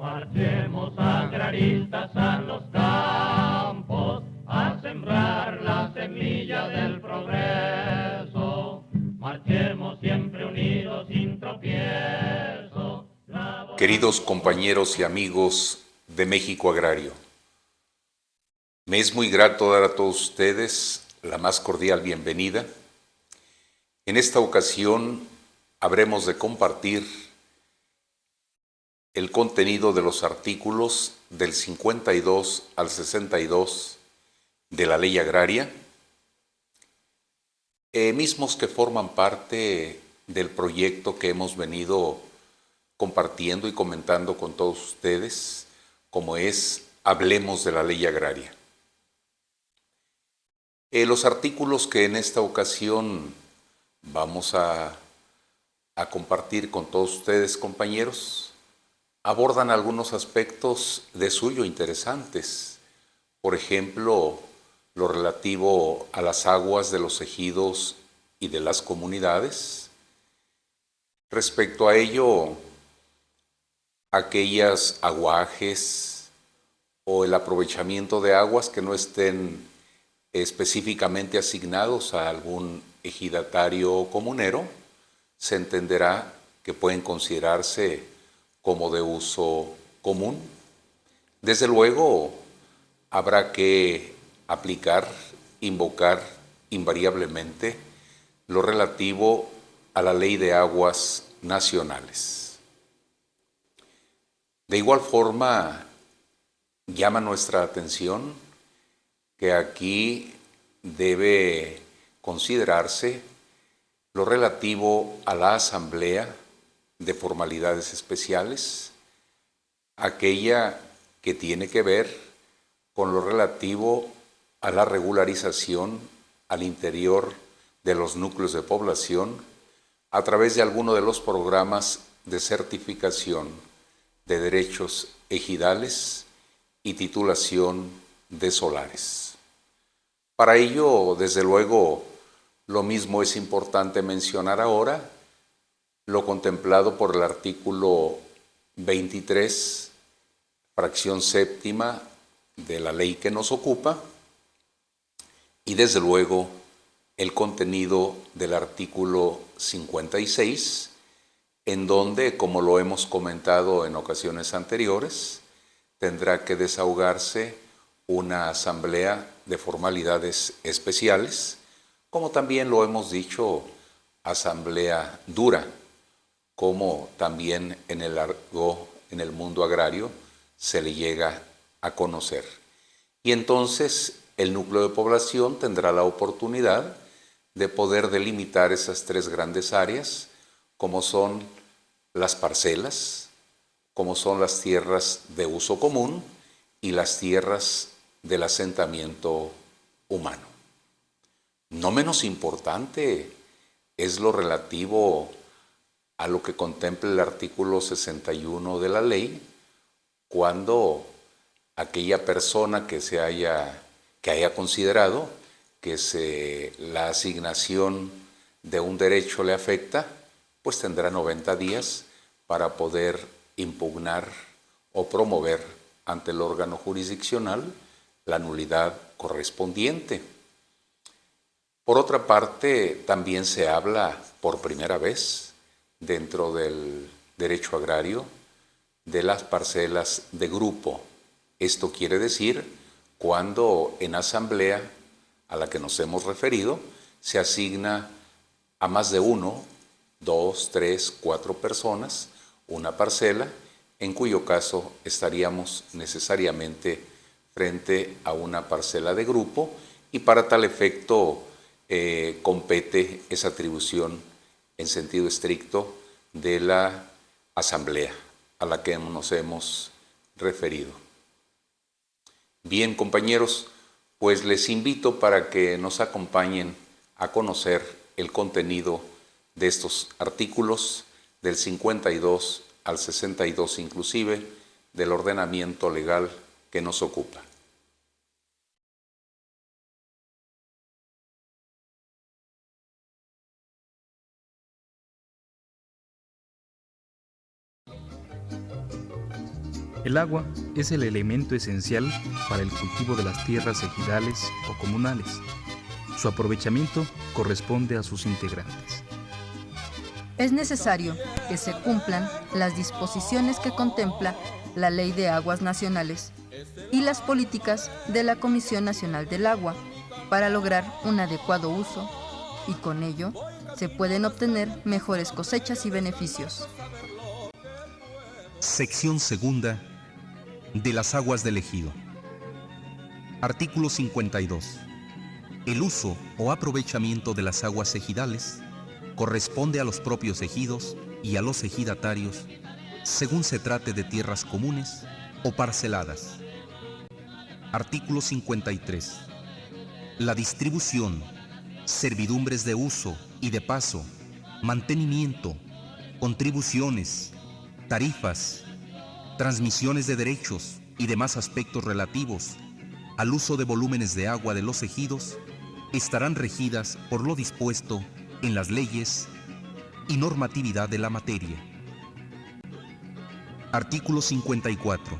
Marchemos agraristas a los campos a sembrar la semilla del progreso. Marchemos siempre unidos sin tropiezo. Queridos compañeros y amigos de México Agrario, me es muy grato dar a todos ustedes la más cordial bienvenida. En esta ocasión habremos de compartir el contenido de los artículos del 52 al 62 de la Ley Agraria, mismos que forman parte del proyecto que hemos venido compartiendo y comentando con todos ustedes, como es Hablemos de la Ley Agraria. Los artículos que en esta ocasión vamos a compartir con todos ustedes, compañeros, abordan algunos aspectos de suyo interesantes. Por ejemplo, lo relativo a las aguas de los ejidos y de las comunidades. Respecto a ello, aquellas aguajes o el aprovechamiento de aguas que no estén específicamente asignados a algún ejidatario comunero, se entenderá que pueden considerarse como de uso común. Desde luego, habrá que aplicar, invocar invariablemente lo relativo a la Ley de Aguas Nacionales. De igual forma, llama nuestra atención que aquí debe considerarse lo relativo a la asamblea de formalidades especiales, aquella que tiene que ver con lo relativo a la regularización al interior de los núcleos de población a través de alguno de los programas de certificación de derechos ejidales y titulación de solares. Para ello, desde luego, lo mismo es importante mencionar ahora lo contemplado por el artículo 23, fracción séptima de la ley que nos ocupa, y desde luego el contenido del artículo 56, en donde, como lo hemos comentado en ocasiones anteriores, tendrá que desahogarse una asamblea de formalidades especiales, como también lo hemos dicho, asamblea dura, como también en el argot, en el mundo agrario, se le llega a conocer. Y entonces el núcleo de población tendrá la oportunidad de poder delimitar esas tres grandes áreas, como son las parcelas, como son las tierras de uso común y las tierras del asentamiento humano. No menos importante es lo relativo a lo que contempla el artículo 61 de la ley, cuando aquella persona que haya considerado que la asignación de un derecho le afecta, pues tendrá 90 días para poder impugnar o promover ante el órgano jurisdiccional la nulidad correspondiente. Por otra parte, también se habla por primera vez dentro del derecho agrario de las parcelas de grupo. Esto quiere decir cuando en asamblea a la que nos hemos referido se asigna a más de uno, dos, tres, cuatro personas una parcela, en cuyo caso estaríamos necesariamente frente a una parcela de grupo y para tal efecto compete esa atribución en sentido estricto de la asamblea a la que nos hemos referido. Bien, compañeros, pues les invito para que nos acompañen a conocer el contenido de estos artículos del 52 al 62 inclusive del ordenamiento legal que nos ocupa. El agua es el elemento esencial para el cultivo de las tierras ejidales o comunales. Su aprovechamiento corresponde a sus integrantes. Es necesario que se cumplan las disposiciones que contempla la Ley de Aguas Nacionales y las políticas de la Comisión Nacional del Agua para lograr un adecuado uso y con ello se pueden obtener mejores cosechas y beneficios. Sección segunda de las aguas del ejido. Artículo 52. El uso o aprovechamiento de las aguas ejidales corresponde a los propios ejidos y a los ejidatarios, según se trate de tierras comunes o parceladas. Artículo 53. La distribución, servidumbres de uso y de paso, mantenimiento, contribuciones, tarifas, transmisiones de derechos y demás aspectos relativos al uso de volúmenes de agua de los ejidos estarán regidas por lo dispuesto en las leyes y normatividad de la materia. Artículo 54.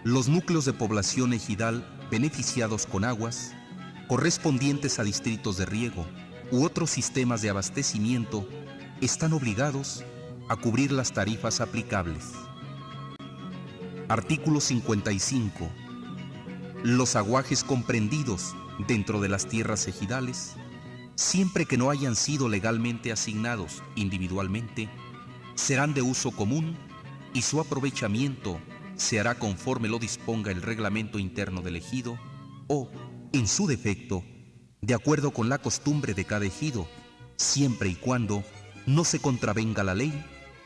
Los núcleos de población ejidal beneficiados con aguas correspondientes a distritos de riego u otros sistemas de abastecimiento están obligados a cubrir las tarifas aplicables. Artículo 55. Los aguajes comprendidos dentro de las tierras ejidales, siempre que no hayan sido legalmente asignados individualmente, serán de uso común y su aprovechamiento se hará conforme lo disponga el reglamento interno del ejido o, en su defecto, de acuerdo con la costumbre de cada ejido, siempre y cuando no se contravenga la ley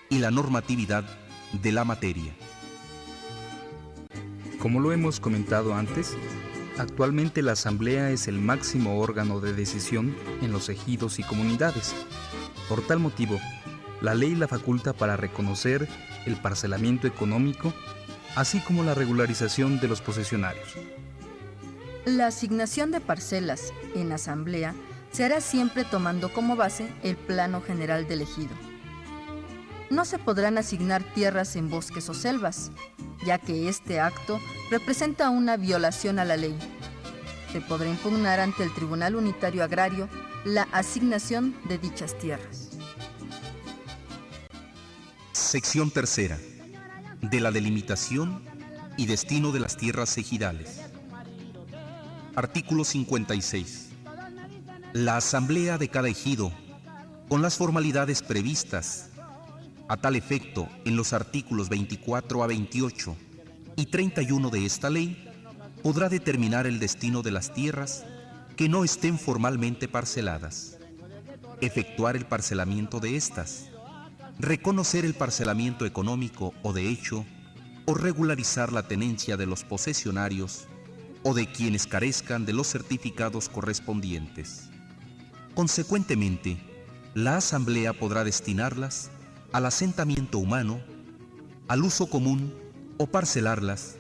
y la normatividad de la materia. Como lo hemos comentado antes, actualmente la Asamblea es el máximo órgano de decisión en los ejidos y comunidades. Por tal motivo, la ley la faculta para reconocer el parcelamiento económico, así como la regularización de los posesionarios. La asignación de parcelas en asamblea se hará siempre tomando como base el plano general del ejido. No se podrán asignar tierras en bosques o selvas, ya que este acto representa una violación a la ley. Se podrá impugnar ante el Tribunal Unitario Agrario la asignación de dichas tierras. Sección tercera. De la delimitación y destino de las tierras ejidales. Artículo 56. La asamblea de cada ejido, con las formalidades previstas a tal efecto en los artículos 24 a 28 y 31 de esta ley, podrá determinar el destino de las tierras que no estén formalmente parceladas, efectuar el parcelamiento de estas, reconocer el parcelamiento económico o de hecho, o regularizar la tenencia de los posesionarios o de quienes carezcan de los certificados correspondientes. Consecuentemente, la Asamblea podrá destinarlas al asentamiento humano, al uso común o parcelarlas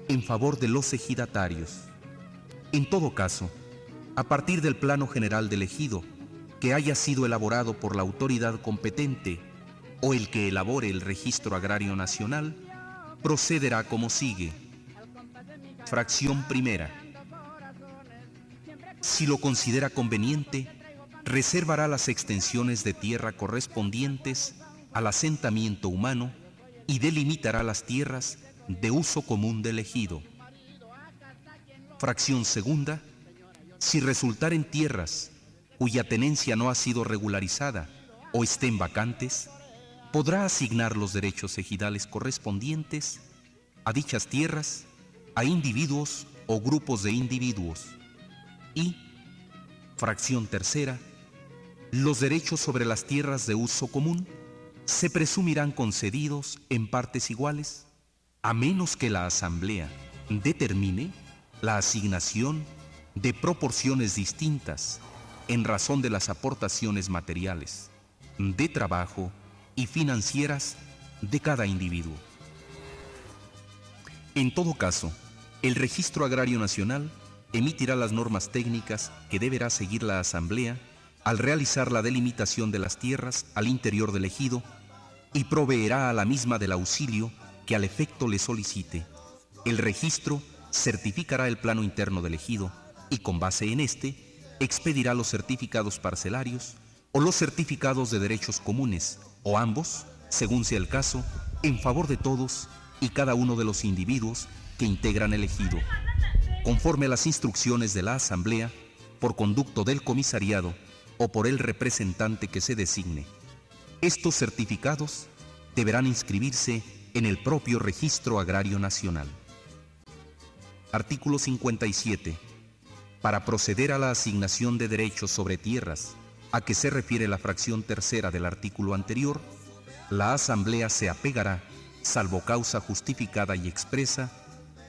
en favor de los ejidatarios. En todo caso, a partir del plano general del ejido, que haya sido elaborado por la autoridad competente o el que elabore el Registro Agrario Nacional, procederá como sigue. Fracción primera. Si lo considera conveniente, reservará las extensiones de tierra correspondientes al asentamiento humano y delimitará las tierras de uso común del ejido. Fracción segunda. Si resultaren tierras cuya tenencia no ha sido regularizada o estén vacantes, podrá asignar los derechos ejidales correspondientes a dichas tierras a individuos o grupos de individuos. Y, fracción tercera, los derechos sobre las tierras de uso común se presumirán concedidos en partes iguales, a menos que la Asamblea determine la asignación de proporciones distintas en razón de las aportaciones materiales, de trabajo y financieras de cada individuo. En todo caso, el Registro Agrario Nacional emitirá las normas técnicas que deberá seguir la Asamblea al realizar la delimitación de las tierras al interior del ejido y proveerá a la misma del auxilio que al efecto le solicite. El registro certificará el plano interno del ejido y con base en este expedirá los certificados parcelarios o los certificados de derechos comunes o ambos, según sea el caso, en favor de todos y cada uno de los individuos que integran el ejido, conforme a las instrucciones de la Asamblea, por conducto del comisariado o por el representante que se designe. Estos certificados deberán inscribirse en el propio Registro Agrario Nacional. Artículo 57. Para proceder a la asignación de derechos sobre tierras a que se refiere la fracción tercera del artículo anterior, la Asamblea se apegará, salvo causa justificada y expresa,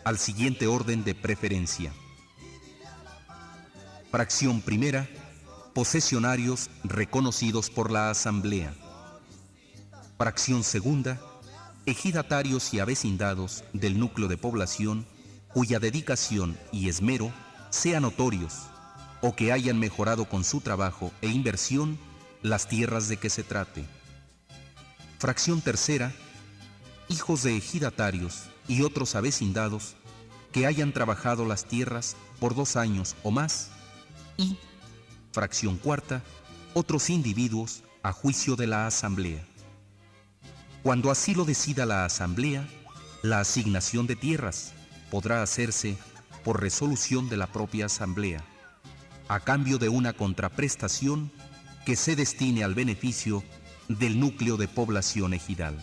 al siguiente orden de preferencia. Fracción primera. Posesionarios reconocidos por la Asamblea. Fracción segunda. Ejidatarios y avecindados del núcleo de población cuya dedicación y esmero sean notorios o que hayan mejorado con su trabajo e inversión las tierras de que se trate. Fracción tercera. Hijos de ejidatarios y otros avecindados que hayan trabajado las tierras por 2 años o más. Y, fracción cuarta, otros individuos a juicio de la Asamblea. Cuando así lo decida la Asamblea, la asignación de tierras podrá hacerse por resolución de la propia Asamblea, a cambio de una contraprestación que se destine al beneficio del núcleo de población ejidal.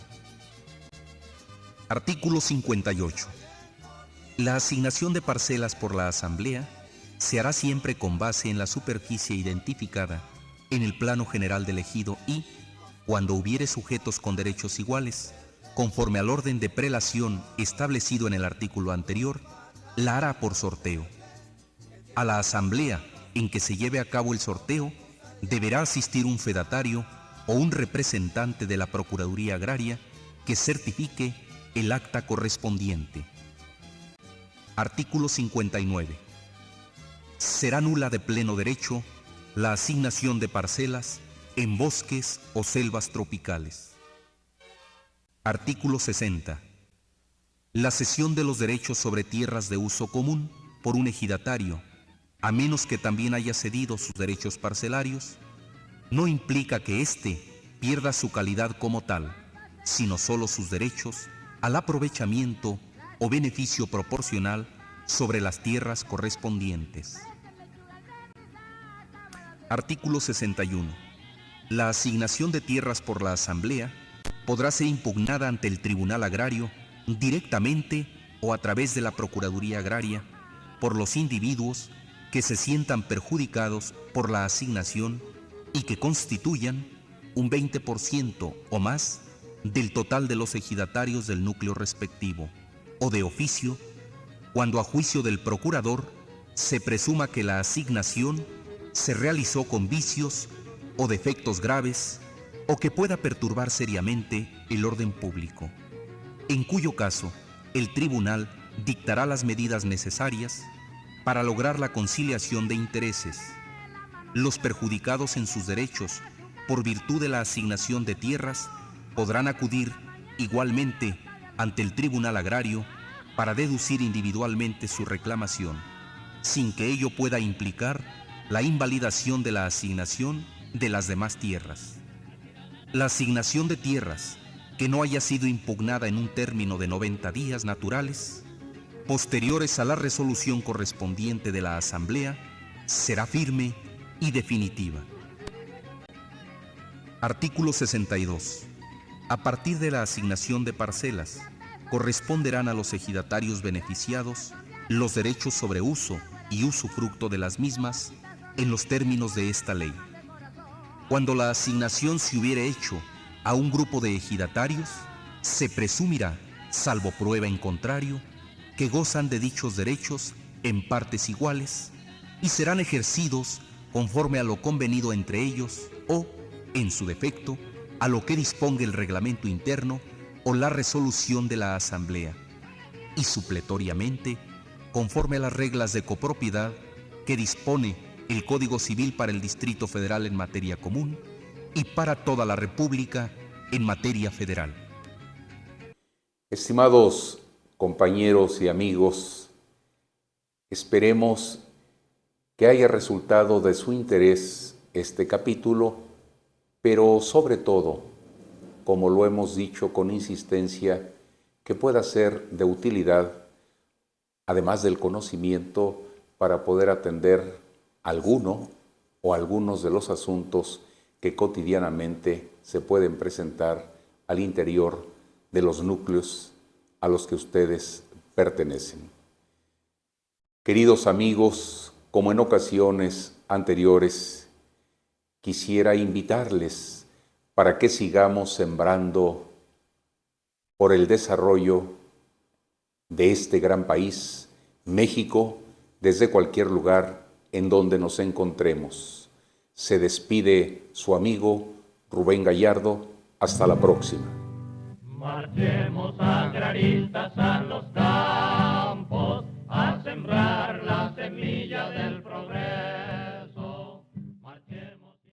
Artículo 58. La asignación de parcelas por la Asamblea se hará siempre con base en la superficie identificada en el plano general del ejido y, cuando hubiere sujetos con derechos iguales, conforme al orden de prelación establecido en el artículo anterior, la hará por sorteo. A la Asamblea en que se lleve a cabo el sorteo deberá asistir un fedatario o un representante de la Procuraduría Agraria que certifique el acta correspondiente. Artículo 59. Será nula de pleno derecho la asignación de parcelas en bosques o selvas tropicales. Artículo 60. La cesión de los derechos sobre tierras de uso común por un ejidatario, a menos que también haya cedido sus derechos parcelarios, no implica que éste pierda su calidad como tal, sino solo sus derechos al aprovechamiento o beneficio proporcional sobre las tierras correspondientes. Artículo 61. La asignación de tierras por la Asamblea podrá ser impugnada ante el Tribunal Agrario directamente o a través de la Procuraduría Agraria por los individuos que se sientan perjudicados por la asignación y que constituyan un 20% o más del total de los ejidatarios del núcleo respectivo, o de oficio, cuando a juicio del procurador se presuma que la asignación se realizó con vicios o defectos graves o que pueda perturbar seriamente el orden público, en cuyo caso el tribunal dictará las medidas necesarias para lograr la conciliación de intereses. Los perjudicados en sus derechos por virtud de la asignación de tierras podrán acudir igualmente ante el Tribunal Agrario para deducir individualmente su reclamación, sin que ello pueda implicar la invalidación de la asignación de las demás tierras. La asignación de tierras que no haya sido impugnada en un término de 90 días naturales, posteriores a la resolución correspondiente de la Asamblea, será firme y definitiva. Artículo 62. A partir de la asignación de parcelas, corresponderán a los ejidatarios beneficiados los derechos sobre uso y usufructo de las mismas en los términos de esta ley. Cuando la asignación se hubiere hecho a un grupo de ejidatarios, se presumirá, salvo prueba en contrario, que gozan de dichos derechos en partes iguales y serán ejercidos conforme a lo convenido entre ellos o, en su defecto, a lo que disponga el reglamento interno o la resolución de la Asamblea, y supletoriamente, conforme a las reglas de copropiedad que dispone el Código Civil para el Distrito Federal en materia común y para toda la República en materia federal. Estimados compañeros y amigos, esperemos que haya resultado de su interés este capítulo, pero sobre todo, como lo hemos dicho con insistencia, que pueda ser de utilidad, además del conocimiento, para poder atender alguno o algunos de los asuntos que cotidianamente se pueden presentar al interior de los núcleos a los que ustedes pertenecen. Queridos amigos, como en ocasiones anteriores, quisiera invitarles para que sigamos sembrando por el desarrollo de este gran país, México, desde cualquier lugar en donde nos encontremos. Se despide su amigo Rubén Gallardo. Hasta la próxima. Marchemos agraristas a los campos a sembrar la semilla de